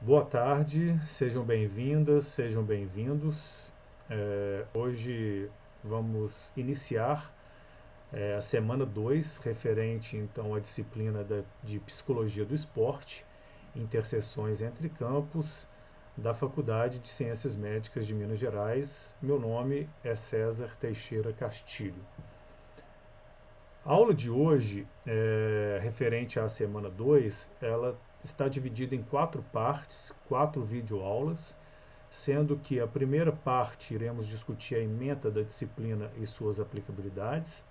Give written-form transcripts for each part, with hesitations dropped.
Boa tarde, sejam bem-vindas, sejam bem-vindos. Hoje vamos iniciar a semana 2, referente então à disciplina de Psicologia do Esporte, interseções entre campos, da Faculdade de Ciências Médicas de Minas Gerais. Meu nome é César Teixeira Castilho. A aula de hoje, referente à semana 2, ela está dividida em 4 partes, 4 videoaulas, sendo que a primeira parte iremos discutir a ementa da disciplina e suas aplicabilidades.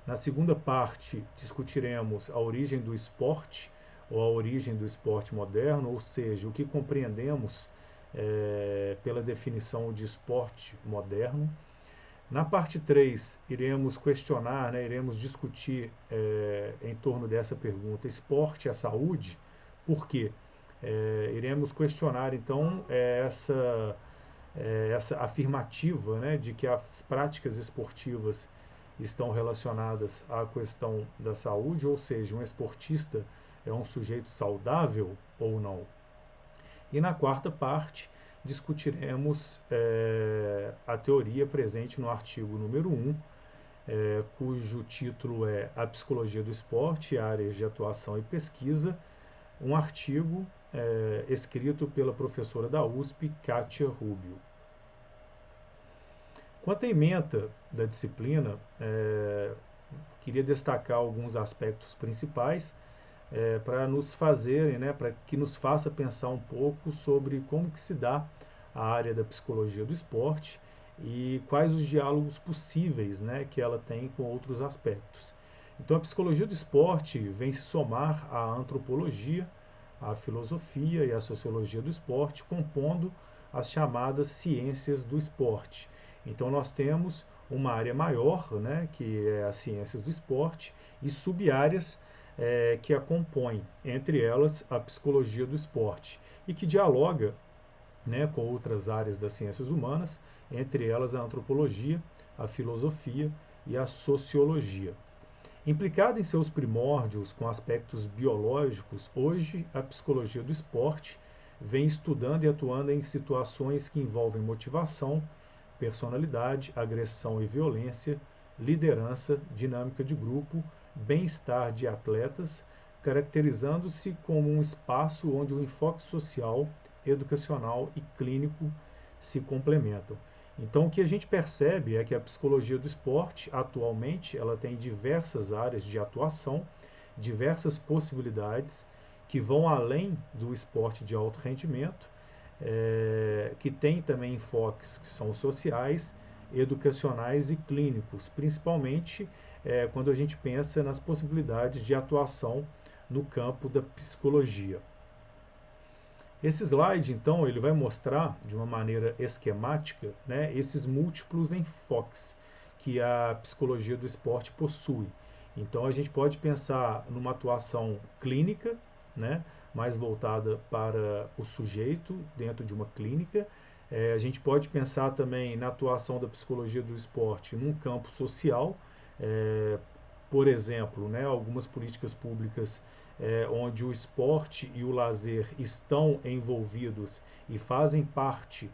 Na segunda parte, discutiremos a origem do esporte, ou a origem do esporte moderno, ou seja, o que compreendemos pela definição de esporte moderno. Na parte 3, iremos questionar, iremos discutir em torno dessa pergunta: esporte é saúde? Por quê? Iremos questionar, então, essa afirmativa, de que as práticas esportivas estão relacionadas à questão da saúde, ou seja, um esportista é um sujeito saudável ou não. E na quarta parte, discutiremos a teoria presente no artigo número 1, cujo título é A Psicologia do Esporte, Áreas de Atuação e Pesquisa, um artigo escrito pela professora da USP, Kátia Rubio. Quanto à ementa da disciplina, queria destacar alguns aspectos principais para nos fazerem, para que nos faça pensar um pouco sobre como que se dá a área da psicologia do esporte e quais os diálogos possíveis, que ela tem com outros aspectos. Então, a psicologia do esporte vem se somar à antropologia, à filosofia e à sociologia do esporte, compondo as chamadas ciências do esporte. Então, nós temos uma área maior, que é as ciências do esporte, e sub-áreas que a compõem, entre elas a psicologia do esporte, e que dialoga com outras áreas das ciências humanas, entre elas a antropologia, a filosofia e a sociologia. Implicada em seus primórdios com aspectos biológicos, hoje a psicologia do esporte vem estudando e atuando em situações que envolvem motivação, personalidade, agressão e violência, liderança, dinâmica de grupo, bem-estar de atletas, caracterizando-se como um espaço onde o enfoque social, educacional e clínico se complementam. Então, o que a gente percebe é que a psicologia do esporte, atualmente, ela tem diversas áreas de atuação, diversas possibilidades que vão além do esporte de alto rendimento, que tem também enfoques que são sociais, educacionais e clínicos, principalmente quando a gente pensa nas possibilidades de atuação no campo da psicologia. Esse slide, então, ele vai mostrar de uma maneira esquemática, esses múltiplos enfoques que a psicologia do esporte possui. Então, a gente pode pensar numa atuação clínica, mais voltada para o sujeito dentro de uma clínica. A gente pode pensar também na atuação da psicologia do esporte num campo social, por exemplo, algumas políticas públicas onde o esporte e o lazer estão envolvidos e fazem parte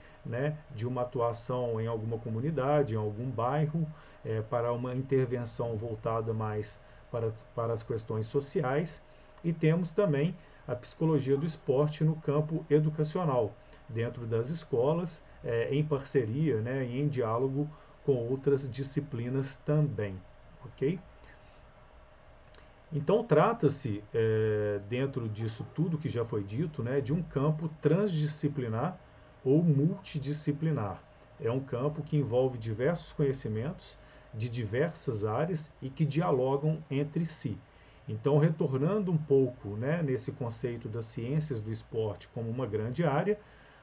de uma atuação em alguma comunidade, em algum bairro, para uma intervenção voltada mais para as questões sociais. E temos também a psicologia do esporte no campo educacional, dentro das escolas, em parceria e em diálogo com outras disciplinas também. Ok? Então, trata-se, dentro disso tudo que já foi dito, de um campo transdisciplinar ou multidisciplinar. É um campo que envolve diversos conhecimentos de diversas áreas e que dialogam entre si. Então, retornando um pouco nesse conceito das ciências do esporte como uma grande área,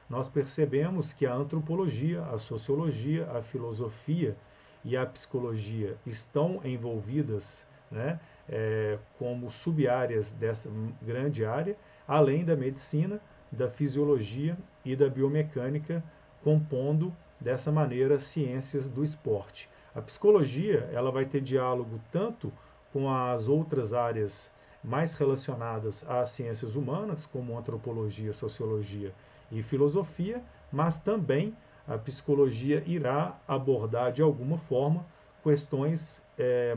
nós percebemos que a antropologia, a sociologia, a filosofia e a psicologia estão envolvidas como sub-áreas dessa grande área, além da medicina, da fisiologia e da biomecânica, compondo dessa maneira ciências do esporte. A psicologia ela vai ter diálogo tanto com as outras áreas mais relacionadas às ciências humanas, como antropologia, sociologia e filosofia, mas também a psicologia irá abordar de alguma forma questões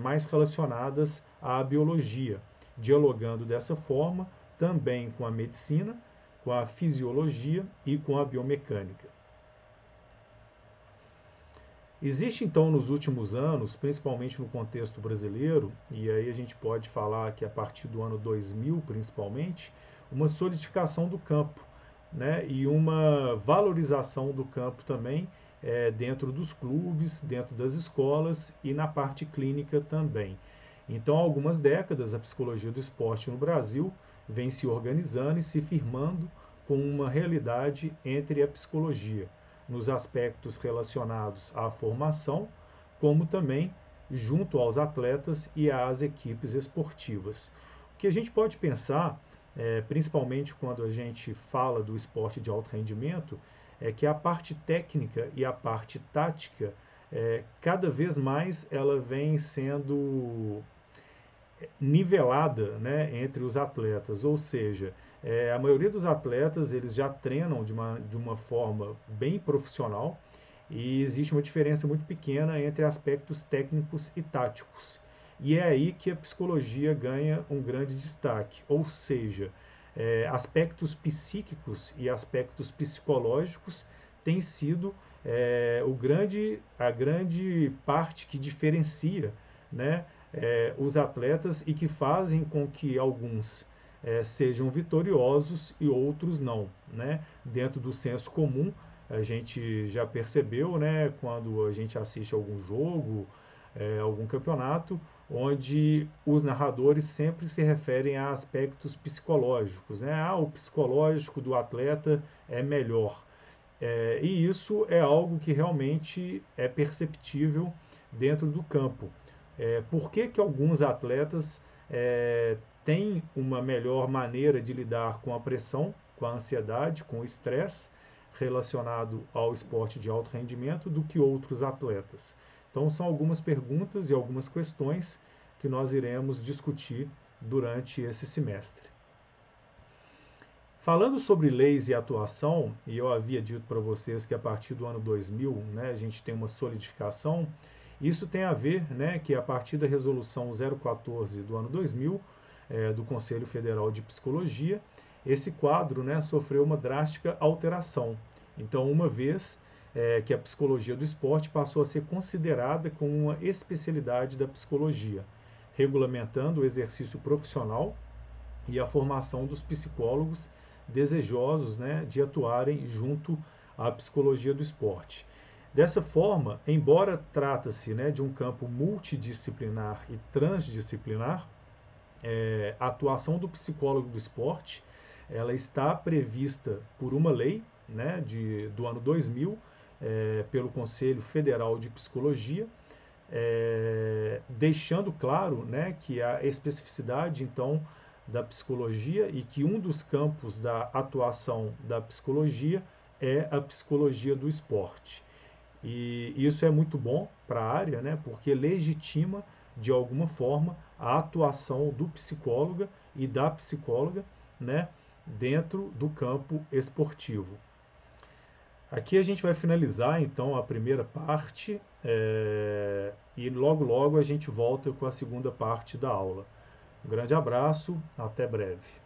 mais relacionadas à biologia, dialogando dessa forma também com a medicina, com a fisiologia e com a biomecânica. Existe então nos últimos anos, principalmente no contexto brasileiro, e aí a gente pode falar que a partir do ano 2000 principalmente, uma solidificação do campo, né, e uma valorização do campo também dentro dos clubes, dentro das escolas e na parte clínica também. Então, há algumas décadas, a psicologia do esporte no Brasil vem se organizando e se firmando com uma realidade entre a psicologia, nos aspectos relacionados à formação, como também junto aos atletas e às equipes esportivas. O que a gente pode pensar, principalmente quando a gente fala do esporte de alto rendimento, é que a parte técnica e a parte tática, cada vez mais ela vem sendo nivelada, né, entre os atletas, ou seja, a maioria dos atletas eles já treinam de uma forma bem profissional e existe uma diferença muito pequena entre aspectos técnicos e táticos. E é aí que a psicologia ganha um grande destaque, ou seja, aspectos psíquicos e aspectos psicológicos têm sido a grande parte que diferencia, né, os atletas e que fazem com que alguns sejam vitoriosos e outros não, né? Dentro do senso comum, a gente já percebeu, né, quando a gente assiste algum jogo, algum campeonato, onde os narradores sempre se referem a aspectos psicológicos, né? Ah, o psicológico do atleta é melhor. E isso é algo que realmente é perceptível dentro do campo. Por que que alguns atletas têm uma melhor maneira de lidar com a pressão, com a ansiedade, com o estresse relacionado ao esporte de alto rendimento do que outros atletas? Então, são algumas perguntas e algumas questões que nós iremos discutir durante esse semestre. Falando sobre leis e atuação, e eu havia dito para vocês que a partir do ano 2000, né, a gente tem uma solidificação. Isso tem a ver, né, que a partir da resolução 014 do ano 2000, do Conselho Federal de Psicologia, esse quadro, né, sofreu uma drástica alteração. Então, uma vez que a psicologia do esporte passou a ser considerada como uma especialidade da psicologia, regulamentando o exercício profissional e a formação dos psicólogos desejosos, né, de atuarem junto à psicologia do esporte. Dessa forma, embora trata-se, né, de um campo multidisciplinar e transdisciplinar, a atuação do psicólogo do esporte ela está prevista por uma lei, né, do ano 2000, pelo Conselho Federal de Psicologia, deixando claro, né, que a especificidade, então, da psicologia e que um dos campos da atuação da psicologia é a psicologia do esporte. E isso é muito bom para a área, né, porque legitima, de alguma forma, a atuação do psicólogo e da psicóloga, né, dentro do campo esportivo. Aqui a gente vai finalizar, então, a primeira parte e logo a gente volta com a segunda parte da aula. Um grande abraço, até breve.